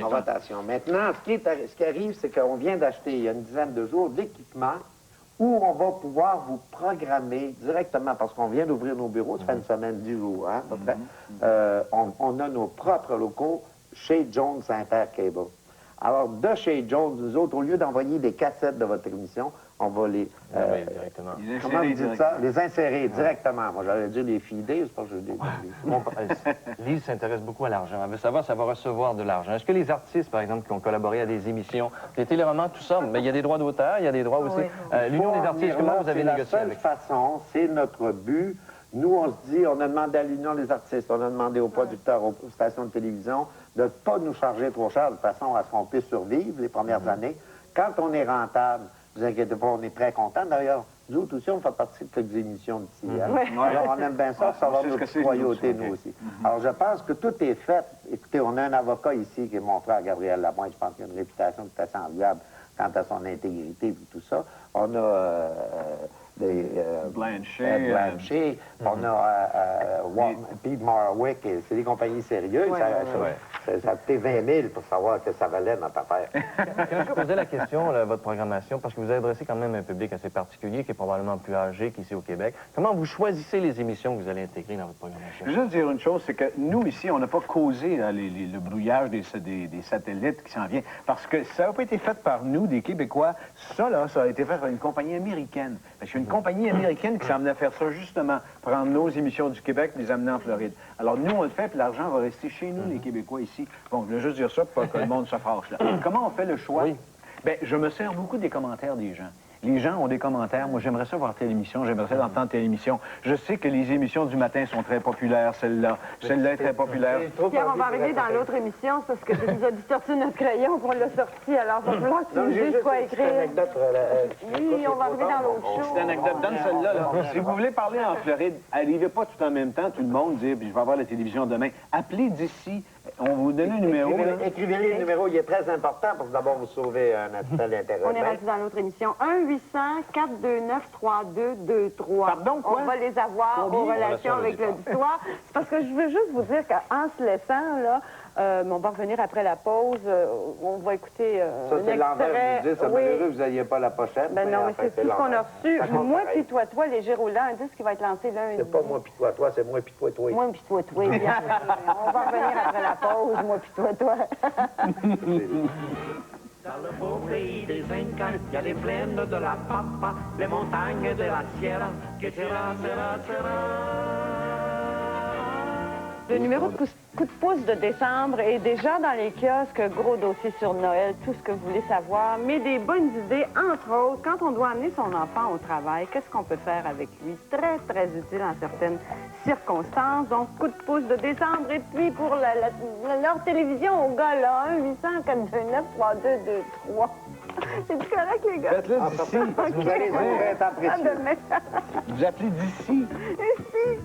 En rotation. Maintenant, ce qui arrive, c'est qu'on vient d'acheter, il y a une dizaine de jours, d'équipements où on va pouvoir vous programmer directement, parce qu'on vient d'ouvrir nos bureaux, ça fait une semaine, 10 jours, hein, à peu près. On a nos propres locaux chez Jones Intercable. Alors, de chez Jones, nous autres, au lieu d'envoyer des cassettes de votre émission, on va les... directement. Comment vous dites ça? Les insérer directement. Moi, j'allais dire les feeder, c'est pas que je dis... Lise s'intéresse beaucoup à l'argent. Elle veut savoir si elle va recevoir de l'argent. Est-ce que les artistes, par exemple, qui ont collaboré à des émissions, des téléromans, tout ça, mais il y a des droits d'auteur, il y a des droits aussi. L'Union des artistes, comment vous avez négocié avec? La seule façon, c'est notre but. Nous, on se dit, on a demandé à l'Union des artistes, on a demandé aux producteurs, aux stations de télévision, de ne pas nous charger trop cher, de façon à ce qu'on puisse survivre les premières années. Quand on est rentable, ne vous inquiétez pas, on est très contents. D'ailleurs, nous autres aussi, on fait partie de quelques émissions d'ici. Alors, on aime bien ça, ça va notre royauté, nous aussi. Alors, je pense que tout est fait. Écoutez, on a un avocat ici, qui est mon frère Gabriel Lapointe. Je pense qu'il a une réputation tout à fait enviable quant à son intégrité et tout ça. On a... Blanchet, on a Pete Marwick, c'est des compagnies sérieuses. Ça a coûté 20 000 pour savoir que ça valait notre affaire. Quand je posais la question, votre programmation, parce que vous adressez quand même un public assez particulier, qui est probablement plus âgé qu'ici au Québec, comment vous choisissez les émissions que vous allez intégrer dans votre programmation? Je veux juste dire une chose, c'est que nous, ici, on n'a pas causé le brouillage des satellites qui s'en vient, parce que ça n'a pas été fait par nous, des Québécois. Ça, là, ça a été fait par une compagnie américaine. Parce qu'il y a une compagnie américaine qui s'en venait faire ça, justement, prendre nos émissions du Québec et les amener en Floride. Alors, nous, on le fait, puis l'argent va rester chez nous, les Québécois, ici. Bon, je veux juste dire ça pour pas que le monde se fâche, là. Comment on fait le choix? Bien, je me sers beaucoup des commentaires des gens. Les gens ont des commentaires. Moi, j'aimerais ça voir telle émission, j'aimerais ça entendre telle émission. Je sais que les émissions du matin sont très populaires, celle-là. Celle-là est très populaire. Pierre, on va arriver dans l'autre émission, parce que tu nous as dit sortir notre crayon, qu'on l'a sorti, alors il va falloir que tu nous dises quoi écrire. Oui, on va arriver dans l'autre show. C'est une anecdote. Donne celle-là. Là. Si vous voulez parler en Floride, arrivez pas tout en même temps, tout le monde, dire, puis je vais avoir la télévision demain. Appelez d'ici. On vous donne un numéro. Écrivez-le le numéro, il est très important pour d'abord vous sauver un appel d'intérêt. On est rendu dans l'autre émission. 1-800-429-3223. Pardon, quoi? On va les avoir en relation avec l'auditoire. C'est parce que je veux juste vous dire qu'en se laissant, là, on va revenir après la pause. On va écouter ça, un extrait. Vous dites, c'est malheureux, vous n'aviez pas la pochette. Ben non, mais c'est tout ce qu'on a reçu. Moi puis toi, les Géroulans, un disque qui va être lancé lundi. C'est pas moi puis toi, c'est moi puis toi. Moi puis toi, bien. On va revenir après la pause, moi puis toi. Dans le beau pays des Incas, il y a les plaines de la Pampa, les montagnes de la Sierra, que sera. Le numéro de coup de pouce de décembre est déjà dans les kiosques, gros dossier sur Noël, tout ce que vous voulez savoir, mais des bonnes idées, entre autres, quand on doit amener son enfant au travail, qu'est-ce qu'on peut faire avec lui? Très, très utile en certaines circonstances. Donc, coup de pouce de décembre, et puis pour leur télévision au gars, là, 1-800-429-3223. C'est-tu correct, les gars? Faites-le d'ici. Vous allez être apprécié. À demain. Vous appelez d'ici. Ici.